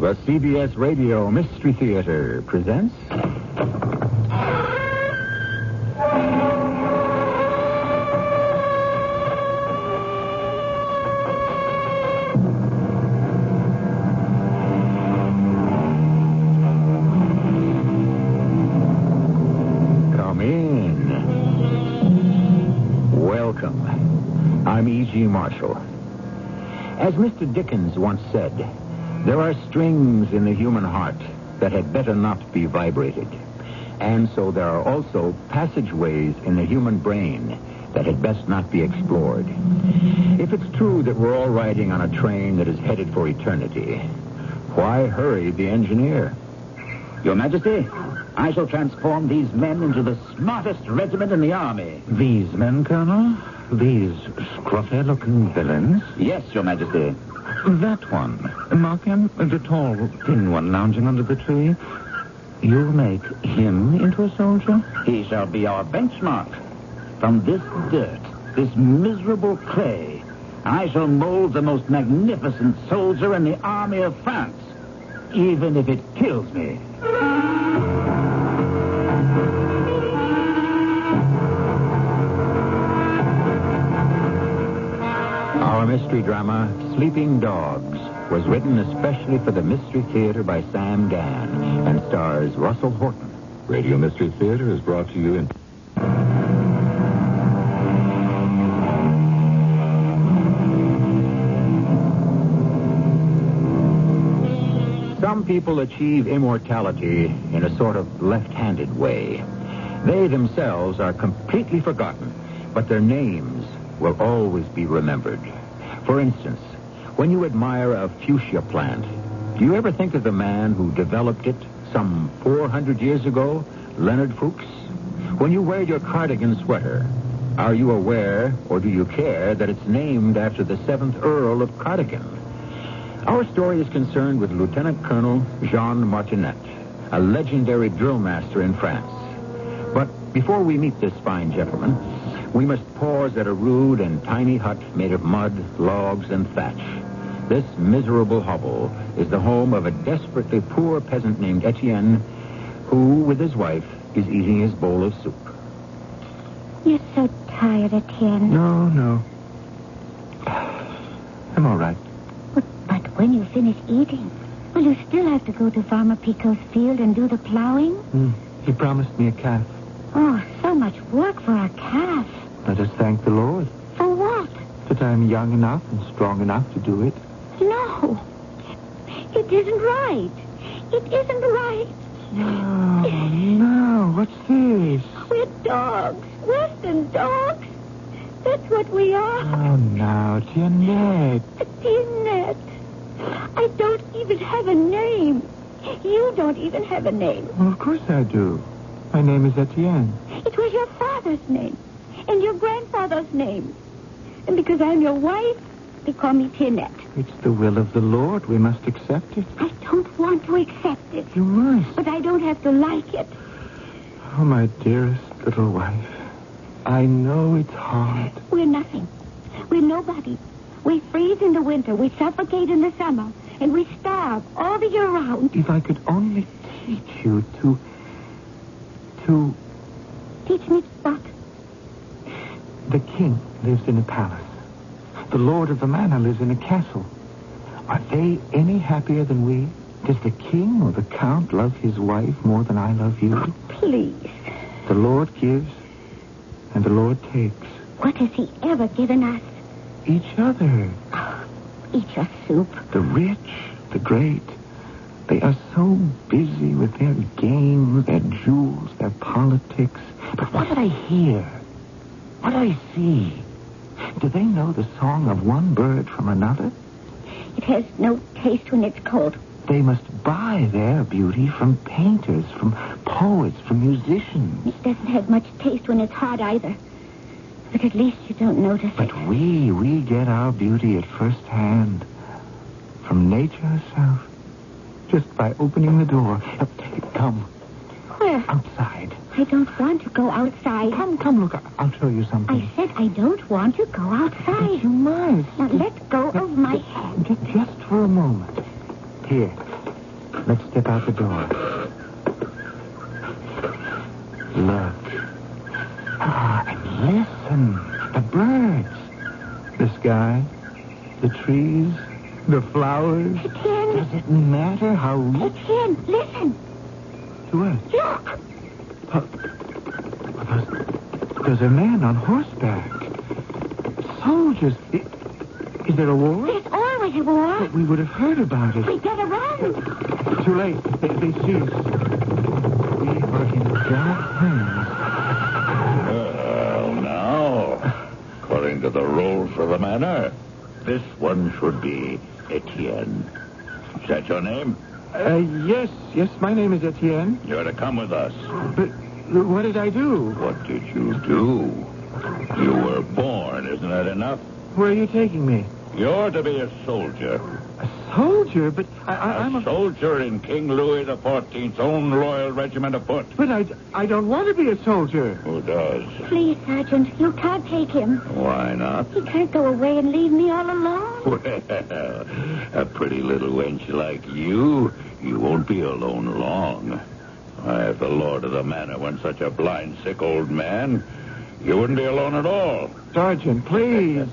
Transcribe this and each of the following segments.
The CBS Radio Mystery Theater presents... Come in. Welcome. I'm E.G. Marshall. As Mr. Dickens once said, there are strings in the human heart that had better not be vibrated. And so there are also passageways in the human brain that had best not be explored. If it's true that we're all riding on a train that is headed for eternity, why hurry the engineer? Your Majesty, I shall transform these men into the smartest regiment in the army. These men, Colonel? These scruffy-looking villains? Yes, Your Majesty. That one. Mark him, the tall, thin one lounging under the tree. You'll make him into a soldier? He shall be our benchmark. From this dirt, this miserable clay, I shall mold the most magnificent soldier in the army of France, even if it kills me. Our mystery drama, Sleeping Dogs, was written especially for the Mystery Theater by Sam Gann and stars Russell Horton. Radio Mystery Theater is brought to you in... Some people achieve immortality in a sort of left-handed way. They themselves are completely forgotten, but their names will always be remembered. For instance, when you admire a fuchsia plant, do you ever think of the man who developed it some 400 years ago, Leonard Fuchs? When you wear your cardigan sweater, are you aware, or do you care, that it's named after the 7th Earl of Cardigan? Our story is concerned with Lieutenant Colonel Jean Martinet, a legendary drill master in France. But before we meet this fine gentleman, we must pause at a rude and tiny hut made of mud, logs, and thatch. This miserable hovel is the home of a desperately poor peasant named Etienne, who, with his wife, is eating his bowl of soup. You're so tired, Etienne. No. I'm all right. But when you finish eating, will you still have to go to Farmer Picot's field and do the plowing? He promised me a calf. Oh, so much work for a calf. Let us thank the Lord. For what? That I'm young enough and strong enough to do it. No. It isn't right. It isn't right. No. What's this? We're dogs. Western dogs. That's what we are. Oh, now, Jeanette. Jeanette. I don't even have a name. You don't even have a name. Well, of course I do. My name is Etienne. It was your father's name. And your grandfather's name. And because I'm your wife, they call me Tinette. It's the will of the Lord. We must accept it. I don't want to accept it. You must. But I don't have to like it. Oh, my dearest little wife. I know it's hard. We're nothing. We're nobody. We freeze in the winter. We suffocate in the summer. And we starve all the year round. If I could only teach you to... Teach me what? The king lives in a palace. The lord of the manor lives in a castle. Are they any happier than we? Does the king or the count love his wife more than I love you? Oh, please. The Lord gives, and the Lord takes. What has he ever given us? Each other. Oh, eat your soup. The rich, the great, they are so busy with their games, their jewels, their politics. But what did I hear? What did I see? Do they know the song of one bird from another? It has no taste when it's cold. They must buy their beauty from painters, from poets, from musicians. It doesn't have much taste when it's hot either. But at least you don't notice it. But we get our beauty at first hand. From nature herself. Just by opening the door. Come. Where? Outside. I don't want to go outside. Come, look. I'll show you something. I said I don't want to go outside. But you must. Now let go of my hand. Just for a moment. Here. Let's step out the door. Look. And listen. The birds. The sky. The trees. The flowers. Etienne. Does it matter how... Etienne, listen. To what? Look. There's a man on horseback. Soldiers. Is there a war? There's always a war. But we would have heard about it. We better run. Too late. They see us. We are in dark hands. Well, now, according to the rules of the manor, this one should be Etienne. Is that your name? Yes, my name is Etienne. You're to come with us. But what did I do? What did you do? You were born, isn't that enough? Where are you taking me? You're to be a soldier. A soldier? But I'm a soldier in King Louis XIV's own loyal regiment of foot. But I don't want to be a soldier. Who does? Please, Sergeant, you can't take him. Why not? He can't go away and leave me all alone. Well, a pretty little wench like you won't be alone long. If the lord of the manor weren't such a blind, sick old man, you wouldn't be alone at all. Sergeant, please.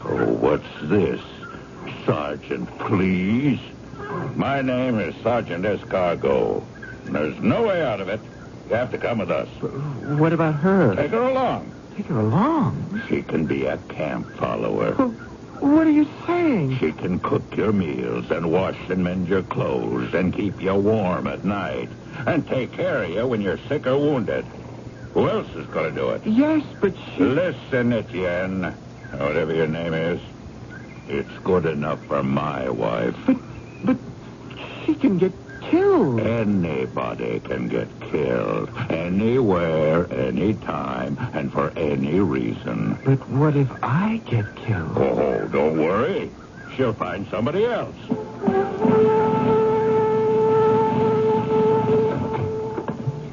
Oh, what's this? Sergeant, please? My name is Sergeant Escargot. There's no way out of it. You have to come with us. What about her? Take her along. Take her along? She can be a camp follower. What are you saying? She can cook your meals and wash and mend your clothes and keep you warm at night and take care of you when you're sick or wounded. Who else is going to do it? Yes, but she... Listen, Etienne. Whatever your name is, it's good enough for my wife. But she can get killed. Anybody can get killed. Anywhere, anytime, and for any reason. But what if I get killed? Oh, don't worry. She'll find somebody else.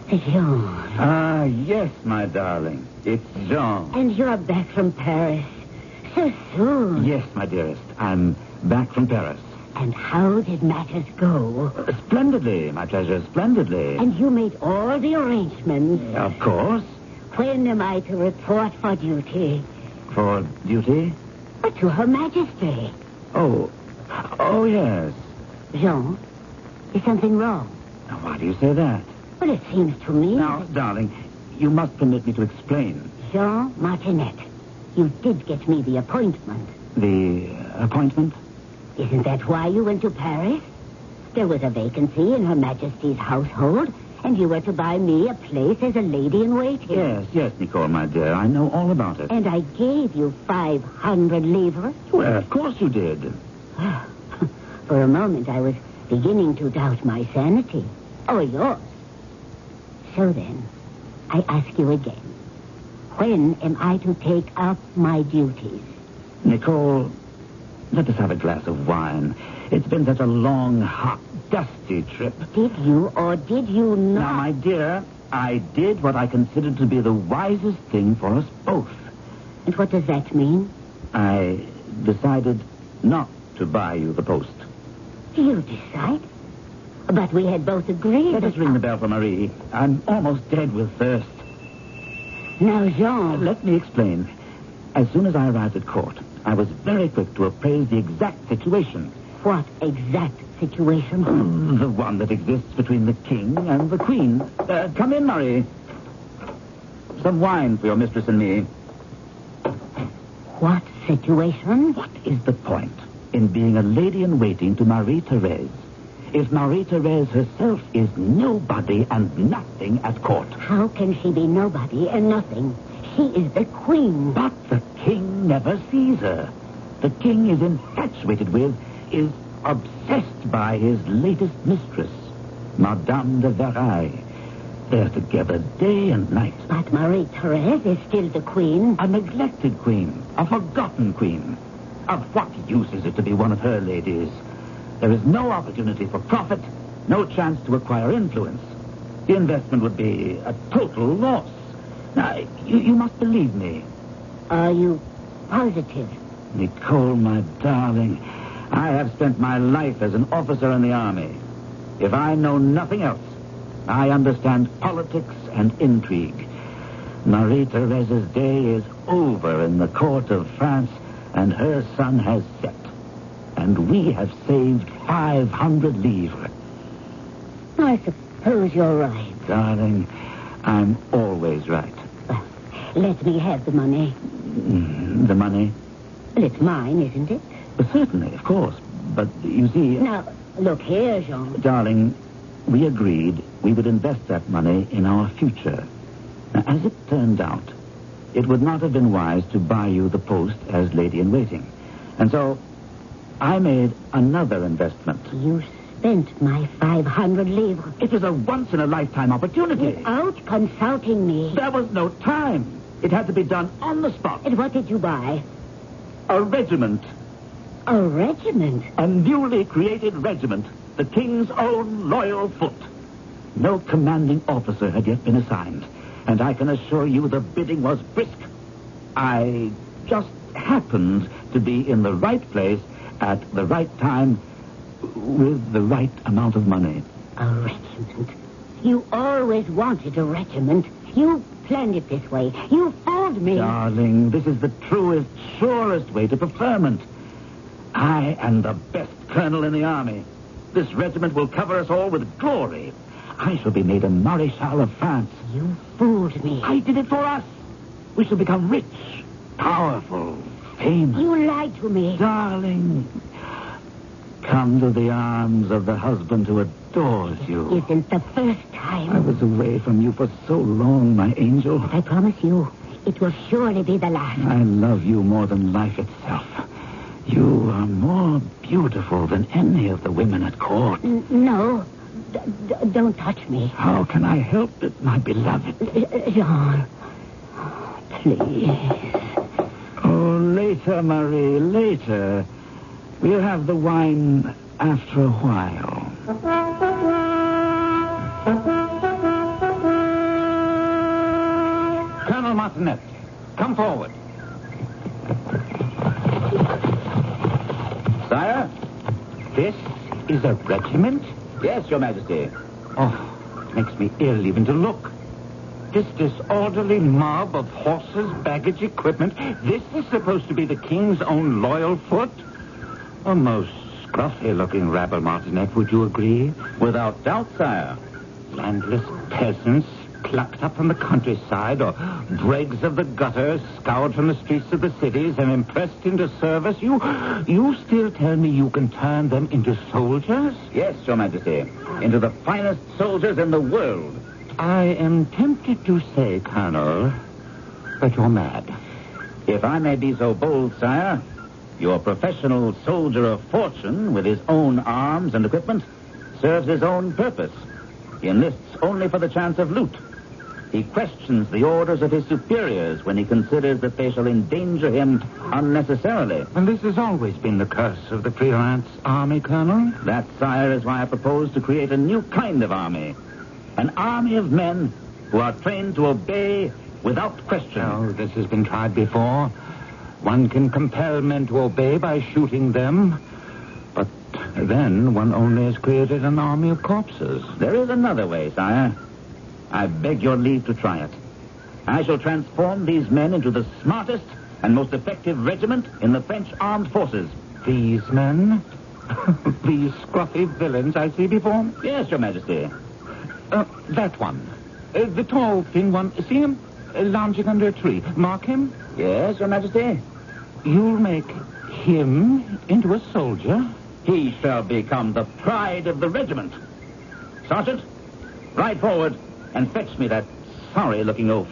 Jean. Yes, my darling. It's Jean. And you're back from Paris. So soon. Yes, my dearest. I'm back from Paris. And how did matters go? Splendidly, my pleasure, splendidly. And you made all the arrangements? Of course. When am I to report for duty? For duty? To Her Majesty. Oh, yes. Jean, is something wrong? Now, why do you say that? Well, it seems to me... Now, darling, you must permit me to explain. Jean Martinet, you did get me the appointment. The appointment? Isn't that why you went to Paris? There was a vacancy in Her Majesty's household, and you were to buy me a place as a lady-in-waiting. Yes, Nicole, my dear. I know all about it. And I gave you 500 livres. Well, of course you did. For a moment, I was beginning to doubt my sanity. Or yours. So then, I ask you again. When am I to take up my duties? Nicole, let us have a glass of wine. It's been such a long, hot, dusty trip. Did you or did you not? Now, my dear, I did what I considered to be the wisest thing for us both. And what does that mean? I decided not to buy you the post. You decide? But we had both agreed... Let us ring the bell for Marie. I'm almost dead with thirst. Now, Jean... Let me explain. As soon as I arrived at court, I was very quick to appraise the exact situation. What exact situation? The one that exists between the king and the queen. Come in, Marie. Some wine for your mistress and me. What situation? What is the point in being a lady-in-waiting to Marie-Therese if Marie-Therese herself is nobody and nothing at court? How can she be nobody and nothing? She is the queen. But the king never sees her. The king is infatuated with, is obsessed by his latest mistress, Madame de Verrailles. They're together day and night. But Marie-Therese is still the queen. A neglected queen, a forgotten queen. Of what use is it to be one of her ladies? There is no opportunity for profit, no chance to acquire influence. The investment would be a total loss. Now, you must believe me. Are you positive? Nicole, my darling, I have spent my life as an officer in the army. If I know nothing else, I understand politics and intrigue. Marie Therese's day is over in the court of France, and her sun has set. And we have saved 500 livres. I suppose you're right. Darling, I'm always right. Well, let me have the money. The money? Well, it's mine, isn't it? Certainly, of course. But, you see... Now, look here, Jean. Darling, we agreed we would invest that money in our future. Now, as it turned out, it would not have been wise to buy you the post as lady-in-waiting. And so, I made another investment. You spent my 500 livres. It was a once-in-a-lifetime opportunity. Without consulting me. There was no time. It had to be done on the spot. And what did you buy? A regiment. A regiment? A newly created regiment. The King's own loyal foot. No commanding officer had yet been assigned. And I can assure you the bidding was brisk. I just happened to be in the right place at the right time with the right amount of money. A regiment? You always wanted a regiment. You planned it this way. You fooled me. Darling, this is the truest, surest way to preferment. I am the best colonel in the army. This regiment will cover us all with glory. I shall be made a Marechal of France. You fooled me. I did it for us. We shall become rich, powerful, famous. You lied to me. Darling, come to the arms of the husband who adores you. Isn't the first time. I was away from you for so long, my angel. I promise you, it will surely be the last. I love you more than life itself. You are more beautiful than any of the women at court. No. Don't touch me. How can I help it, my beloved? Jean, please. Oh, later, Marie, later. We'll have the wine after a while. Colonel Martinet, come forward. Sire? This is a regiment? Yes, Your Majesty. Oh, it makes me ill even to look. This disorderly mob of horses, baggage, equipment, this is supposed to be the King's own loyal foot? A most scruffy-looking rabble, Martinet, would you agree? Without doubt, sire. Landless peasants plucked up from the countryside, or dregs of the gutters scoured from the streets of the cities and impressed into service. You still tell me you can turn them into soldiers? Yes, Your Majesty. Into the finest soldiers in the world. I am tempted to say, Colonel, that you're mad. If I may be so bold, sire, your professional soldier of fortune, with his own arms and equipment, serves his own purpose. He enlists only for the chance of loot. He questions the orders of his superiors when he considers that they shall endanger him unnecessarily. And this has always been the curse of the freelance army, Colonel. That, sire, is why I propose to create a new kind of army. An army of men who are trained to obey without question. Oh, this has been tried before. One can compel men to obey by shooting them. But then one only has created an army of corpses. There is another way, sire. I beg your leave to try it. I shall transform these men into the smartest and most effective regiment in the French armed forces. These men? These scruffy villains I see before me? Yes, Your Majesty. That one. The tall, thin one. See him? Lounging under a tree. Mark him? Yes, Your Majesty. You'll make him into a soldier? He shall become the pride of the regiment. Sergeant, ride forward and fetch me that sorry-looking oaf.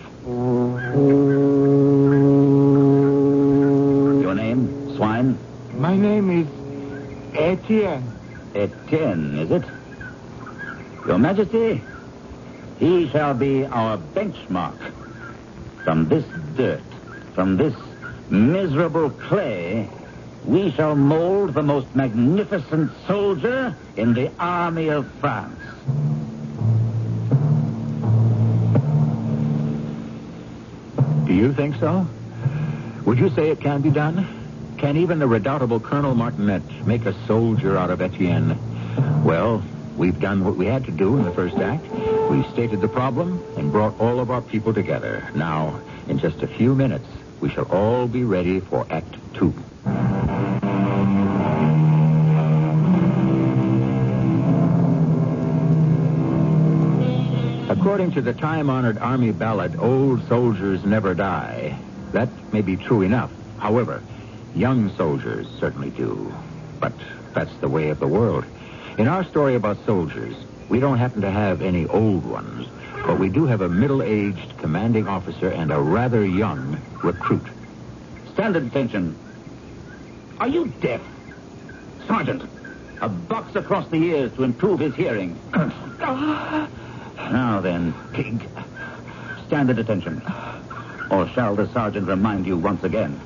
Your name, swine? My name is Etienne. Etienne, is it? Your Majesty, he shall be our benchmark. From this dirt, from this miserable clay, we shall mold the most magnificent soldier in the army of France. Do you think so? Would you say it can be done? Can even the redoubtable Colonel Martinet make a soldier out of Etienne? Well, We've done what we had to do in the first act. We've stated the problem and brought all of our people together. Now, in just a few minutes, we shall all be ready for Act 2. According to the time-honored Army ballad, old soldiers never die. That may be true enough. However, young soldiers certainly do. But that's the way of the world. In our story about soldiers, we don't happen to have any old ones, but we do have a middle-aged commanding officer and a rather young recruit. Stand at attention. Are you deaf? Sergeant, a box across the ears to improve his hearing. Now then, pig, stand at attention. Or shall the sergeant remind you once again?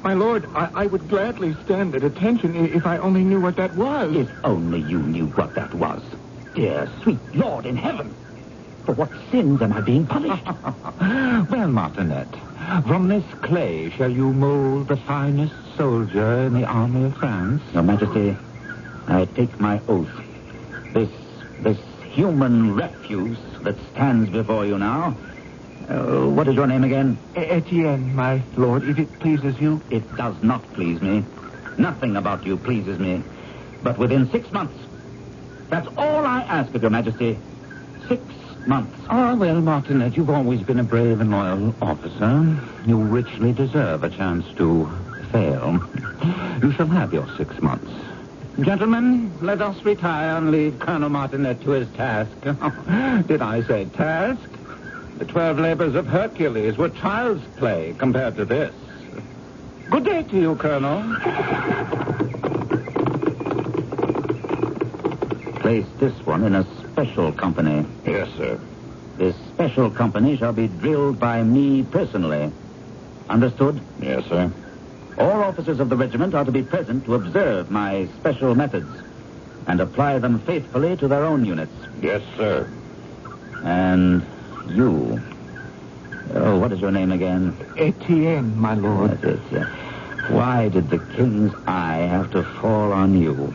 My lord, I would gladly stand at attention if I only knew what that was. If only you knew what that was. Dear, sweet Lord in heaven. For what sins am I being punished? Well, Martinet, from this clay shall you mold the finest soldier in the army of France? Your Majesty, I take my oath. This human refuse that stands before you now. What is your name again? Etienne, my lord, if it pleases you. It does not please me. Nothing about you pleases me. But within 6 months. That's all I ask of your Majesty. 6 months. Ah, well, Martinet, you've always been a brave and loyal officer. You richly deserve a chance to fail. You shall have your 6 months. Gentlemen, let us retire and leave Colonel Martinet to his task. Did I say task? The 12 labors of Hercules were child's play compared to this. Good day to you, Colonel. Place this one in a special company. Yes, sir. This special company shall be drilled by me personally. Understood? Yes, sir. All officers of the regiment are to be present to observe my special methods and apply them faithfully to their own units. Yes, sir. And you. Oh, what is your name again? Etienne, my lord. Why did the king's eye have to fall on you?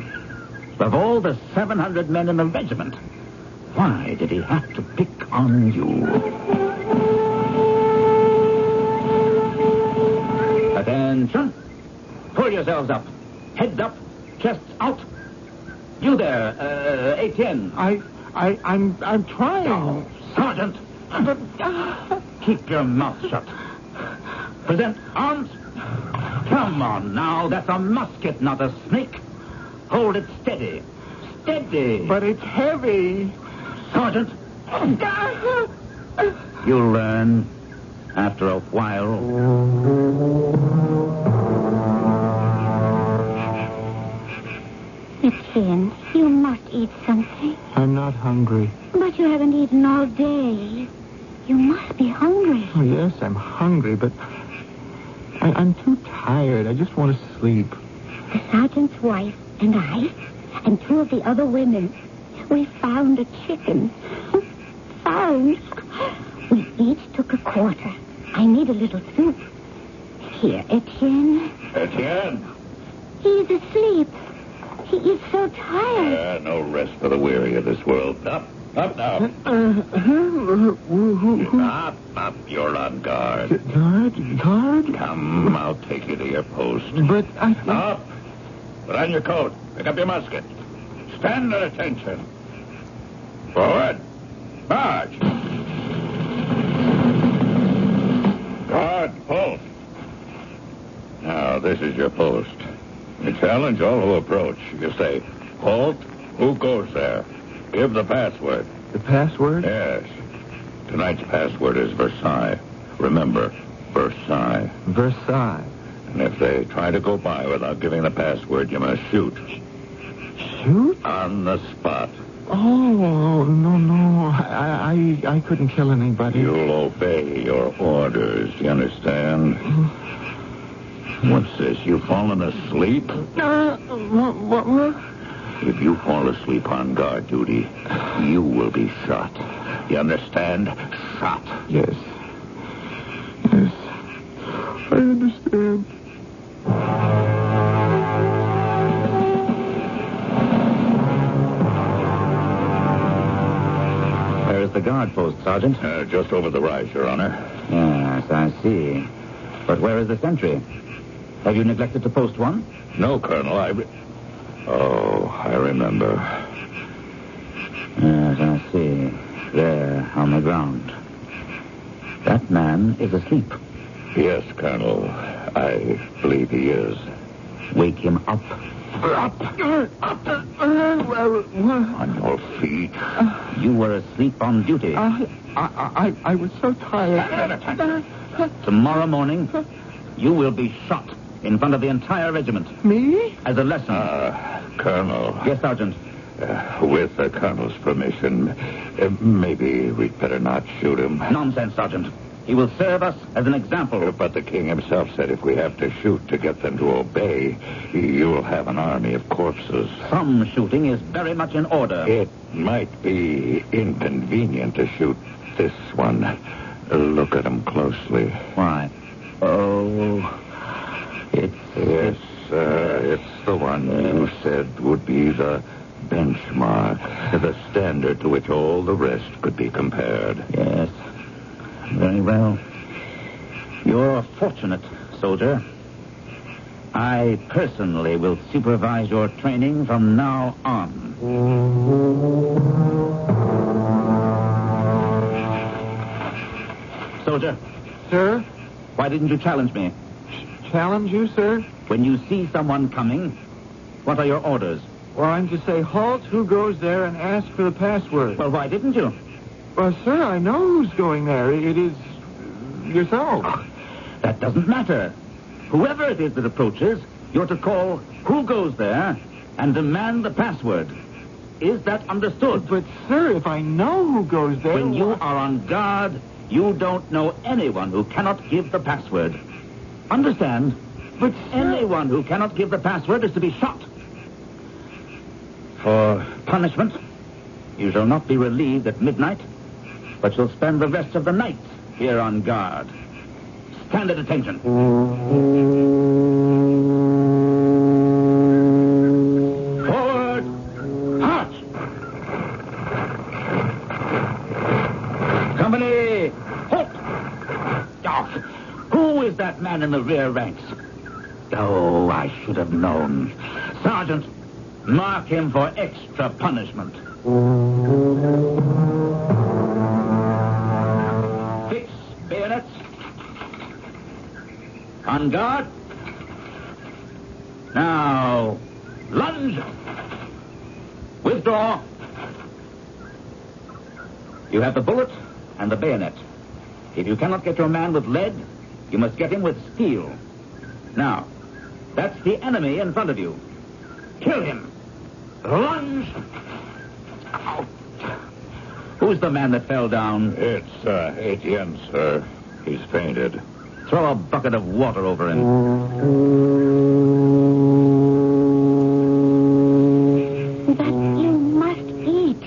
Of all the 700 men in the regiment, why did he have to pick on you? Attention. Pull yourselves up. Heads up. Chests out. You there, Etienne. I'm trying. Oh, Sergeant. Keep your mouth shut. Present arms. Come on now. That's a musket, not a snake. Hold it steady. Steady. But it's heavy. Sergeant. You'll learn after a while. Etienne, you must eat something. I'm not hungry. But you haven't eaten all day. You must be hungry. Oh, yes, I'm hungry, but I'm too tired. I just want to sleep. The sergeant's wife and I and 2 of the other women, we found a chicken. Found. We each took a quarter. I need a little soup. Here, Etienne. Etienne? He's asleep. He is so tired. No rest for the weary of this world. Up now. Up. You're on guard. Guard? Come, I'll take you to your post. But I... Up. Put on your coat. Pick up your musket. Stand at attention. Forward. March. Guard, post. Now, this is your post. You challenge all who approach. You say, halt, who goes there? Give the password. The password? Yes. Tonight's password is Versailles. Remember, Versailles. Versailles. And if they try to go by without giving the password, you must shoot. Shoot? On the spot. Oh, no. I couldn't kill anybody. You'll obey your orders, you understand? What's this? You've fallen asleep? What? If you fall asleep on guard duty, you will be shot. You understand? Shot. Yes. I understand. the guard post, Sergeant? Just over the rise, Your Honor. Yes, I see. But where is the sentry? Have you neglected to post one? No, Colonel, I remember. Yes, I see. There, on the ground. That man is asleep. Yes, Colonel. I believe he is. Wake him up. On your feet. You were asleep on duty. I was so tired. Tomorrow morning, you will be shot in front of the entire regiment. Me? As a lesson. Colonel. Yes, Sergeant. With the Colonel's permission, maybe we'd better not shoot him. Nonsense, Sergeant. He will serve us as an example. But the king himself said if we have to shoot to get them to obey, you'll have an army of corpses. Some shooting is very much in order. It might be inconvenient to shoot this one. Look at him closely. Why? Oh, Yes, it's the one you said would be the benchmark, the standard to which all the rest could be compared. Yes. Very well. You're fortunate, soldier. I personally will supervise your training from now on. Soldier. Sir? Why didn't you challenge me? Challenge you, sir? When you see someone coming, what are your orders? Well, I'm to say, halt, who goes there, and ask for the password. Well, why didn't you? Well, sir, I know who's going there. It is yourself. That doesn't matter. Whoever it is that approaches, you're to call who goes there and demand the password. Is that understood? But, sir, if I know who goes there... When you are on guard, you don't know anyone who cannot give the password. Understand? But, sir... Anyone who cannot give the password is to be shot. For punishment, you shall not be relieved at midnight, but shall spend the rest of the night here on guard. Stand at attention. Forward! March! Company! Halt! Oh, who is that man in the rear ranks? Oh, I should have known. Sergeant, mark him for extra punishment. Fix bayonets. On guard. Now, lunge. Withdraw. You have the bullet and the bayonet. If you cannot get your man with lead, you must get him with steel. Now, that's the enemy in front of you. Kill him. Lunge. Ow. Who's the man that fell down? It's Etienne, sir. He's fainted. Throw a bucket of water over him. But you must eat.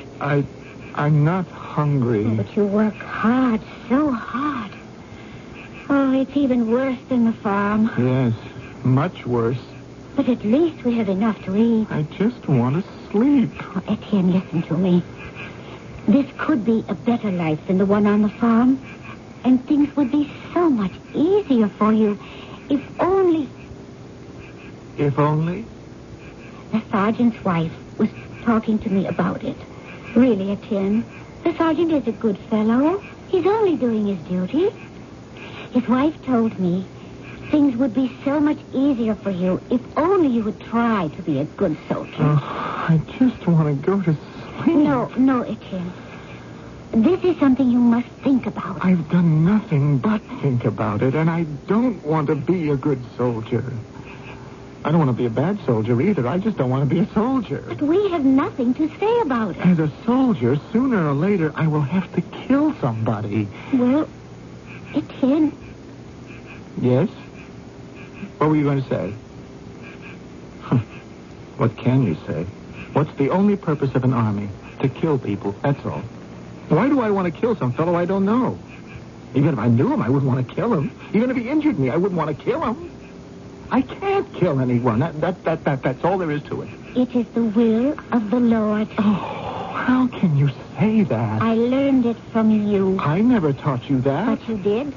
I'm not hungry. But you work hard, so hard. Oh, it's even worse than the farm. Yes, much worse. But at least we have enough to eat. I just want to sleep. Oh, Etienne, listen to me. This could be a better life than the one on the farm. And things would be so much easier for you if only... If only? The sergeant's wife was talking to me about it. Really, Etienne, the sergeant is a good fellow. He's only doing his duty. His wife told me things would be so much easier for you if only you would try to be a good soldier. Oh, I just want to go to sleep. No, Etienne. This is something you must think about. I've done nothing but think about it, and I don't want to be a good soldier. I don't want to be a bad soldier either. I just don't want to be a soldier. But we have nothing to say about it. As a soldier, sooner or later, I will have to kill somebody. Well, Etienne... Yes? What were you going to say? What can you say? What's the only purpose of an army? To kill people, that's all. Why do I want to kill some fellow I don't know? Even if I knew him, I wouldn't want to kill him. Even if he injured me, I wouldn't want to kill him. I can't kill anyone. That's all there is to it. It is the will of the Lord. Oh, How can you say that? I learned it from you. I never taught you that. But you did.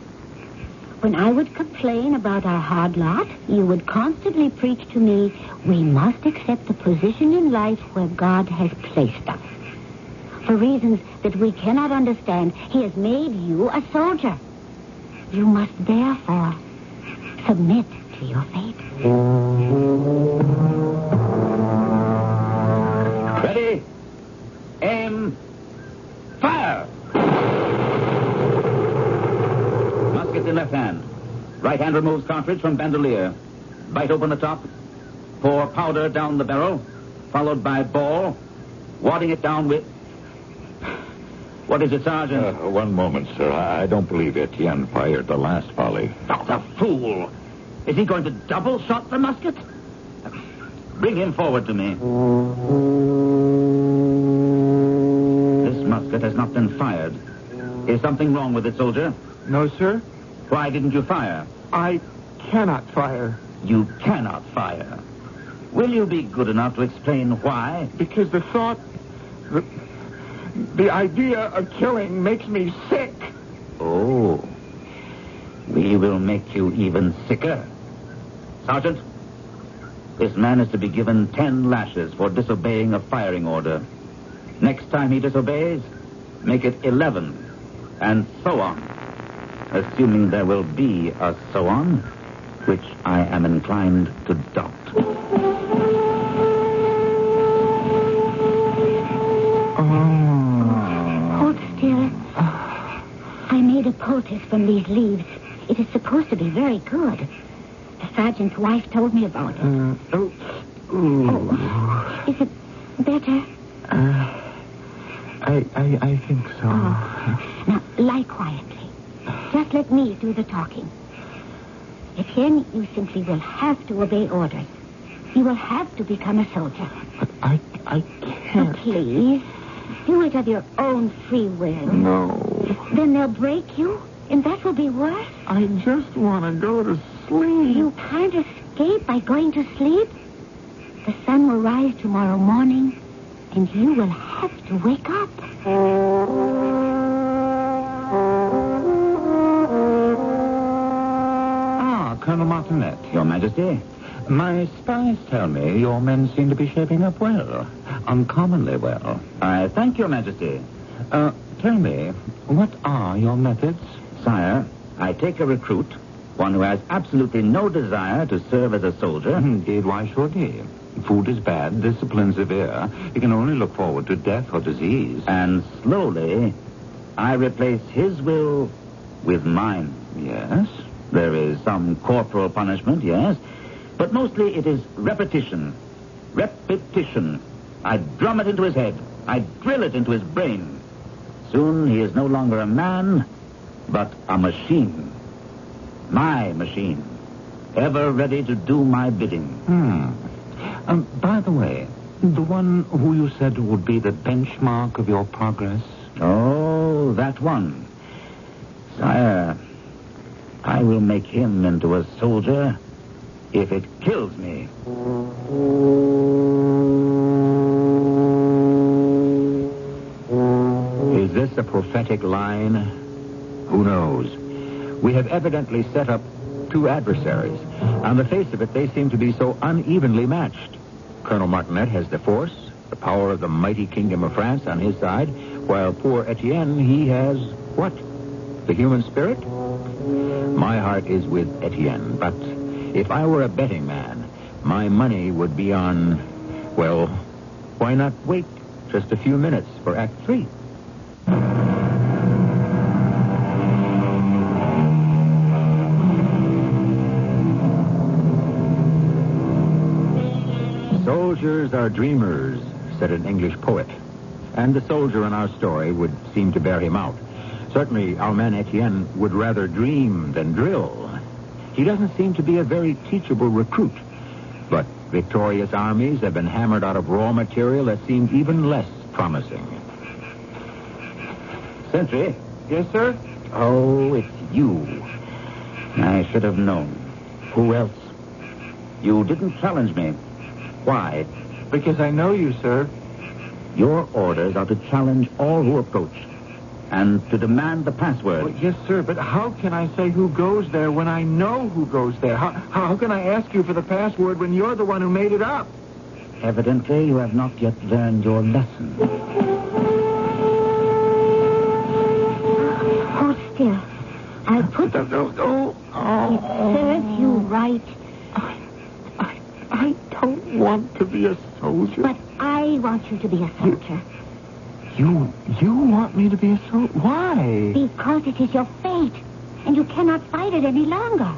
When I would complain about our hard lot, you would constantly preach to me, we must accept the position in life where God has placed us. For reasons that we cannot understand, he has made you a soldier. You must therefore submit to your fate. Ready? Aim. Fire! Musket in left hand. Right hand removes cartridge from bandolier. Bite open the top. Pour powder down the barrel, followed by ball, wadding it down with... What is it, Sergeant? One moment, sir. I don't believe Etienne fired the last volley. Oh, the fool! Is he going to double shot the musket? Bring him forward to me. This musket has not been fired. Is something wrong with it, soldier? No, sir. Why didn't you fire? I cannot fire. You cannot fire. Will you be good enough to explain why? Because the thought... The idea of killing makes me sick. Oh. We will make you even sicker. Sergeant, this man is to be given 10 lashes for disobeying a firing order. Next time he disobeys, make it 11, and so on. Assuming there will be a so on, which I am inclined to doubt. Hold still. I made a poultice from these leaves. It is supposed to be very good. The sergeant's wife told me about it. Is it better? I think so. Now, lie quietly. Just let me do the talking. Etienne, you simply will have to obey orders. You will have to become a soldier. But I can't. Oh, please. Do it of your own free will. No. Then they'll break you, and that will be worse. I just want to go to sleep. You can't escape by going to sleep. The sun will rise tomorrow morning, and you will have to wake up. Colonel Martinet. Your Majesty? My spies tell me your men seem to be shaping up well. Uncommonly well. I thank your Majesty. Tell me, what are your methods? Sire, I take a recruit, one who has absolutely no desire to serve as a soldier. Indeed, why should he? Food is bad, discipline severe. He can only look forward to death or disease. And slowly, I replace his will with mine. Yes? There is some corporal punishment, yes. But mostly it is repetition. Repetition. I drum it into his head. I drill it into his brain. Soon he is no longer a man, but a machine. My machine. Ever ready to do my bidding. By the way, the one who you said would be the benchmark of your progress? Oh, that one. Sire, I will make him into a soldier if it kills me. Is this a prophetic line? Who knows? We have evidently set up two adversaries. On the face of it, they seem to be so unevenly matched. Colonel Martinet has the force, the power of the mighty kingdom of France on his side, while poor Etienne, he has what? The human spirit? My heart is with Etienne, but if I were a betting man, my money would be on, well, why not wait just a few minutes for Act 3? Soldiers are dreamers, said an English poet. And the soldier in our story would seem to bear him out. Certainly, our man Etienne would rather dream than drill. He doesn't seem to be a very teachable recruit. But victorious armies have been hammered out of raw material that seemed even less promising. Sentry? Yes, sir? Oh, it's you. I should have known. Who else? You didn't challenge me. Why? Because I know you, sir. Your orders are to challenge all who approach and to demand the password. Well, yes, sir, but how can I say who goes there when I know who goes there? How can I ask you for the password when you're the one who made it up? Evidently, you have not yet learned your lesson. Hold still. I'll put... It serves you right. I don't want to be a soldier. But I want you to be a soldier. You want me to be a soldier? Why? Because it is your fate, and you cannot fight it any longer.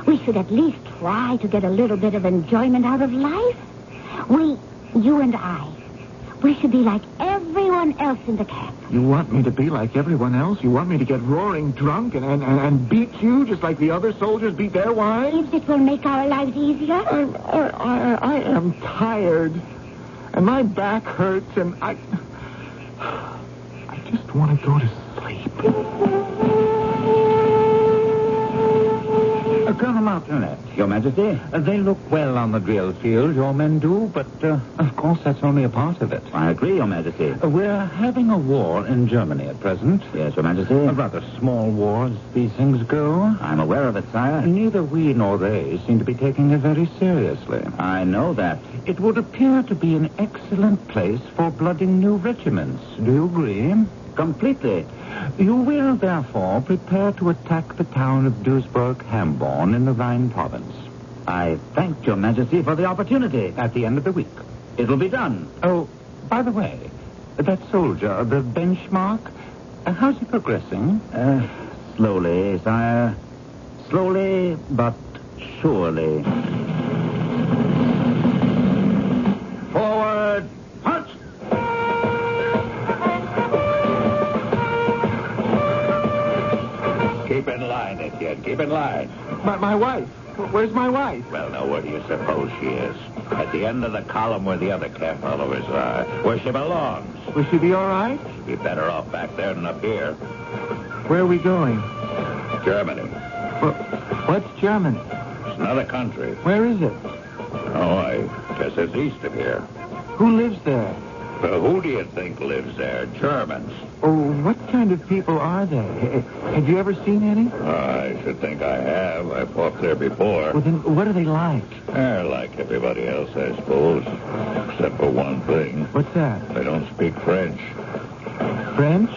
We should at least try to get a little bit of enjoyment out of life. You and I, we should be like everyone else in the camp. You want me to be like everyone else? You want me to get roaring drunk and beat you just like the other soldiers beat their wives? If it will make our lives easier. I am tired. And my back hurts, and I just want to go to sleep. Colonel Martinet, Your Majesty. They look well on the drill field, your men do, but, of course, that's only a part of it. I agree, Your Majesty. We're having a war in Germany at present. Yes, Your Majesty. A rather small war as these things go. I'm aware of it, sire. Neither we nor they seem to be taking it very seriously. I know that. It would appear to be an excellent place for blooding new regiments. Do you agree? Completely. You will, therefore, prepare to attack the town of Duisburg-Hamborn in the Rhine province. I thank Your Majesty for the opportunity. At the end of the week. It will be done. Oh, by the way, that soldier, the benchmark, how's he progressing? Slowly, sire. Slowly, but surely. Forward, punch! Keep in line, Etienne. Keep in line. My wife. Where's my wife? Well, now, where do you suppose she is? At the end of the column where the other camp followers are. Where she belongs. Will she be all right? She'd be better off back there than up here. Where are we going? Germany. What's Germany? It's another country. Where is it? Oh, I guess it's east of here. Who lives there? Who do you think lives there? Germans. Oh, what kind of people are they? Have you ever seen any? I should think I have. I've walked there before. Well, then what are they like? They're like everybody else, I suppose. Except for one thing. What's that? They don't speak French. French?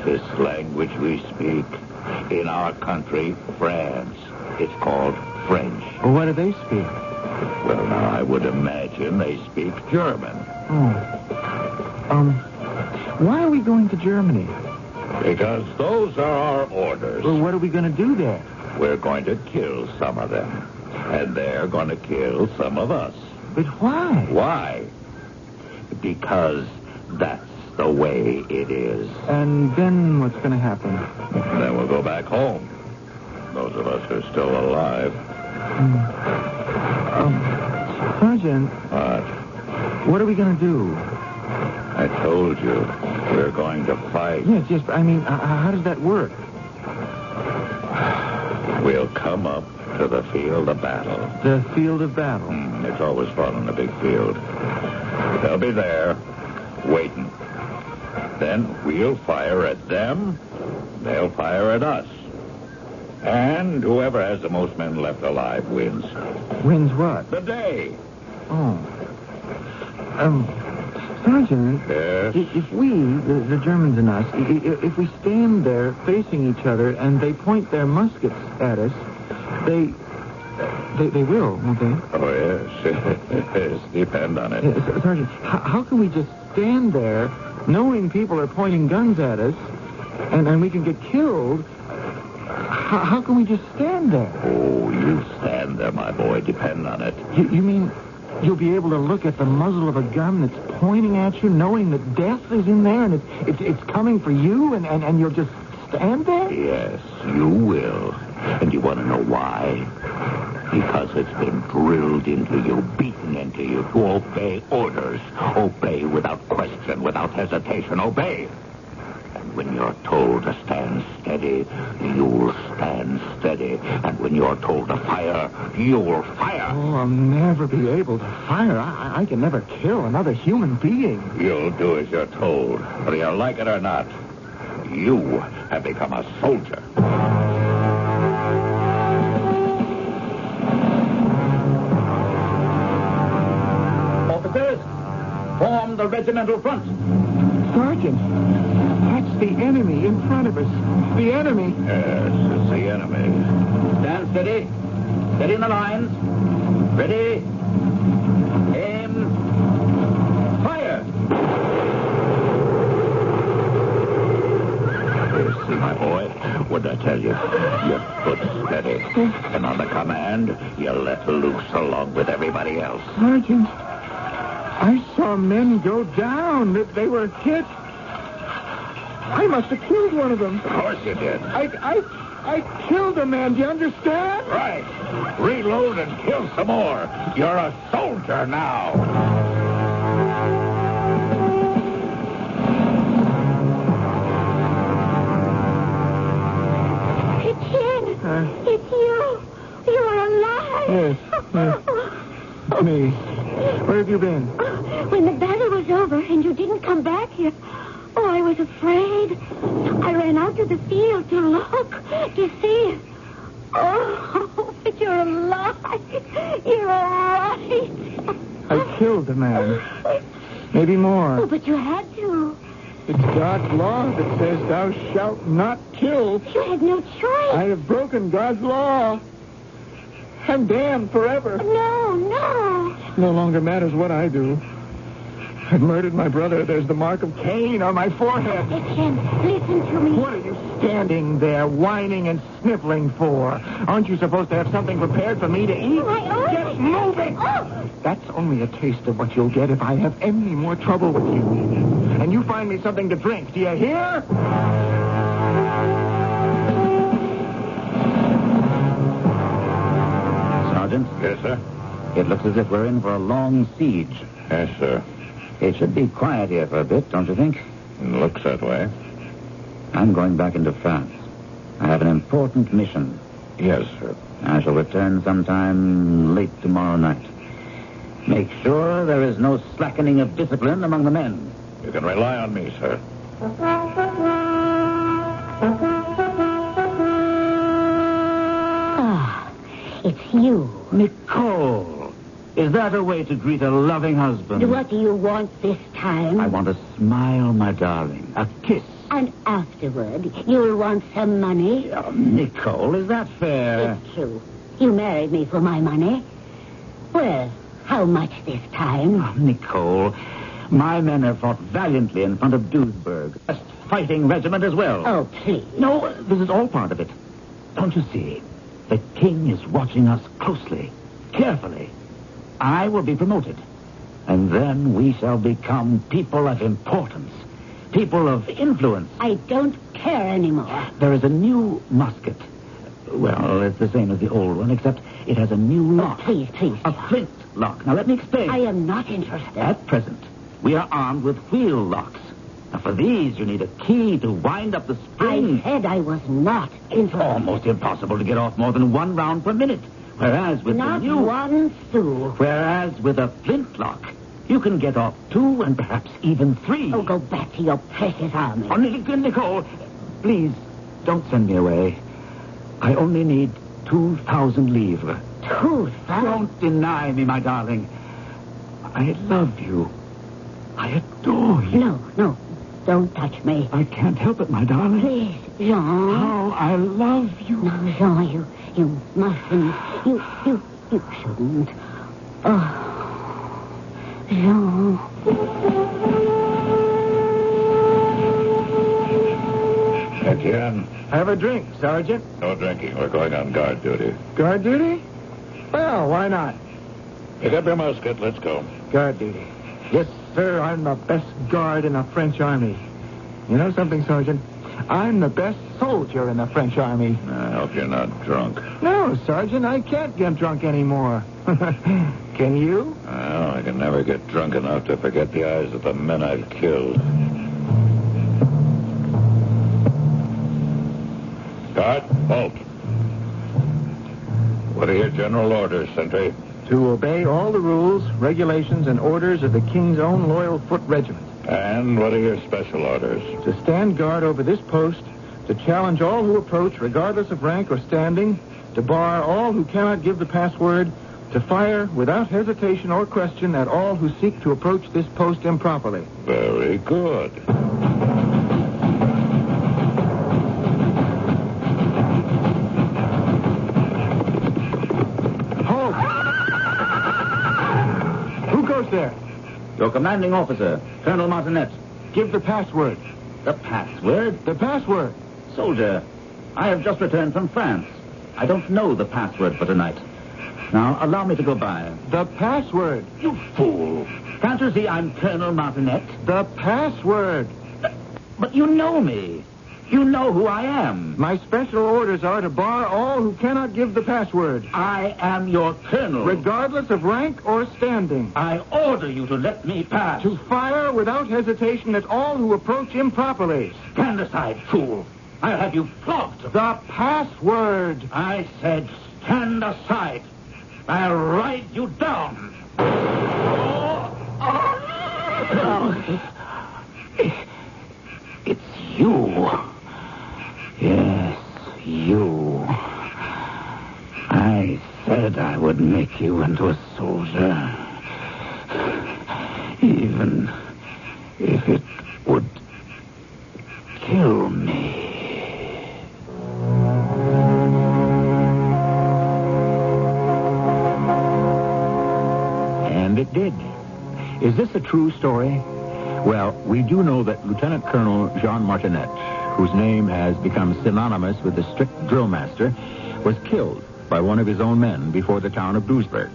This language we speak in our country, France. It's called French. Well, what do they speak? Well, now, I would imagine they speak German. Why are we going to Germany? Because those are our orders. Well, what are we going to do there? We're going to kill some of them. And they're going to kill some of us. But why? Why? Because that's the way it is. And then what's going to happen? Then we'll go back home. Those of us who are still alive. Sergeant. What are we going to do? I told you. We're going to fight. Yes, I mean, how does that work? We'll come up to the field of battle. The field of battle? It's always fun in a big field. They'll be there, waiting. Then we'll fire at them. They'll fire at us. And whoever has the most men left alive wins. Wins what? The day. Oh. Sergeant. Yes? If we, the Germans and us, if we stand there facing each other and they point their muskets at us, they will, won't they? Oh, yes. Depend on it. Sergeant, how can we just stand there knowing people are pointing guns at us and we can get killed? How can we just stand there? Oh, you stand there, my boy. Depend on it. You mean you'll be able to look at the muzzle of a gun that's pointing at you, knowing that death is in there and it's coming for you, and you'll just stand there? Yes, you will. And you want to know why? Because it's been drilled into you, beaten into you to obey orders. Obey without question, without hesitation. Obey. And when you're told to stand steady, you'll stand steady, and when you're told to fire, you'll fire. Oh, I'll never be able to fire. I can never kill another human being. You'll do as you're told, whether you like it or not. You have become a soldier. Officers, form the regimental front. Sergeant, that's the enemy in front of us. The enemy. Yes, it's the enemy. Stand steady. Steady in the lines. Ready. Aim. Fire. You see, my boy, what did I tell you? You put steady. And on the command, you let loose along with everybody else. Sergeant, I saw men go down. They were hit. I must have killed one of them. Of course you did. I killed a man. Do you understand? Right. Reload and kill some more. You're a soldier now. It's you. You are alive. Yes. Me. Where have you been? When the battle was over and you didn't come back here, I was afraid. I ran out to the field to look, to see. Oh, but you're alive. You're all right. I killed a man. Maybe more. Oh, but you had to. It's God's law that says thou shalt not kill. You had no choice. I have broken God's law. I'm damned forever. No. No longer matters what I do. I've murdered my brother. There's the mark of Cain on my forehead. Etienne, listen to me. What are you standing there whining and sniffling for? Aren't you supposed to have something prepared for me to eat? Get moving! Oh. That's only a taste of what you'll get if I have any more trouble with you. And you find me something to drink. Do you hear? Sergeant? Yes, sir? It looks as if we're in for a long siege. Yes, sir. It should be quiet here for a bit, don't you think? It looks that way. I'm going back into France. I have an important mission. Yes, sir. I shall return sometime late tomorrow night. Make sure there is no slackening of discipline among the men. You can rely on me, sir. Ah, it's you. Nicole! Is that a way to greet a loving husband? What do you want this time? I want a smile, my darling. A kiss. And afterward, you'll want some money. Oh, Nicole, is that fair? It's true. You married me for my money. Well, how much this time? Oh, Nicole, my men have fought valiantly in front of Duisburg. Best fighting regiment as well. Oh, please. No, this is all part of it. Don't you see? The king is watching us closely, carefully. I will be promoted. And then we shall become people of importance. People of influence. I don't care anymore. There is a new musket. Well, it's the same as the old one, except it has a new lock. Oh, please. A flint lock. Now, let me explain. I am not interested. At present, we are armed with wheel locks. Now, for these, you need a key to wind up the spring. I said I was not interested. Almost impossible to get off more than one round per minute. Whereas with Not the new... one sou. Whereas with a flintlock, you can get off 2 and perhaps even 3. Oh, go back to your precious army. Oh, Nicole, please, don't send me away. I only need 2,000 livres. 2,000? Don't deny me, my darling. I love you. I adore you. No. Don't touch me. I can't help it, my darling. Please, Jean. Oh, I love you. No, Jean, you mustn't. You shouldn't. Oh, Jean. Etienne, Have a drink, Sergeant. no drinking. We're going on guard duty. Guard duty? Well, why not? Pick up your musket. Let's go. Guard duty. Yes, sir, I'm the best guard in the French army. You know something, Sergeant? I'm the best soldier in the French army. I hope you're not drunk. No, Sergeant, I can't get drunk anymore. Can you? Well, I can never get drunk enough to forget the eyes of the men I've killed. Guard, halt. What are your general orders, Sentry? To obey all the rules, regulations, and orders of the King's Own Loyal Foot Regiment. And what are your special orders? To stand guard over this post, to challenge all who approach, regardless of rank or standing, to bar all who cannot give the password, to fire without hesitation or question at all who seek to approach this post improperly. Very good. Halt! Who goes there? Your commanding officer, Colonel Martinet. Give the password. The password? The password. Soldier, I have just returned from France. I don't know the password for tonight. Now, allow me to go by. The password. You fool. Can't you see I'm Colonel Martinet? The password. But you know me. You know who I am. My special orders are to bar all who cannot give the password. I am your colonel. Regardless of rank or standing. I order you to let me pass. To fire without hesitation at all who approach improperly. Stand aside, fool. I'll have you flogged. The password. I said stand aside. I'll ride you down. It's you. Yes, you. I said I would make you into a soldier. Even if it would kill me. And it did. Is this a true story? Well, we do know that Lieutenant Colonel Jean Martinet, whose name has become synonymous with the strict drill master, was killed by one of his own men before the town of Duisburg.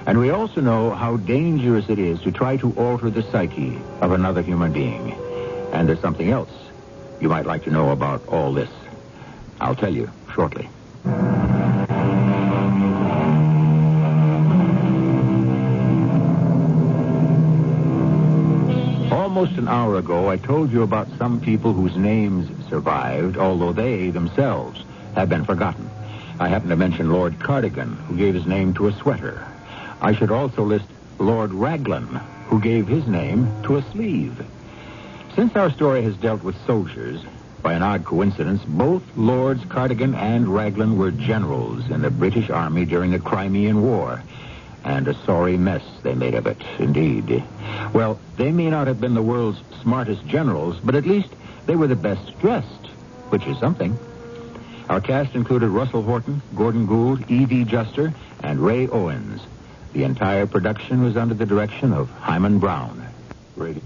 And we also know how dangerous it is to try to alter the psyche of another human being. And there's something else you might like to know about all this. I'll tell you shortly. Almost an hour ago, I told you about some people whose names survived, although they themselves have been forgotten. I happen to mention Lord Cardigan, who gave his name to a sweater. I should also list Lord Raglan, who gave his name to a sleeve. Since our story has dealt with soldiers, by an odd coincidence, both Lords Cardigan and Raglan were generals in the British Army during the Crimean War. And a sorry mess they made of it, indeed. Well, they may not have been the world's smartest generals, but at least they were the best dressed, which is something. Our cast included Russell Horton, Gordon Gould, E.V. Juster, and Ray Owens. The entire production was under the direction of Himan Brown. Radio.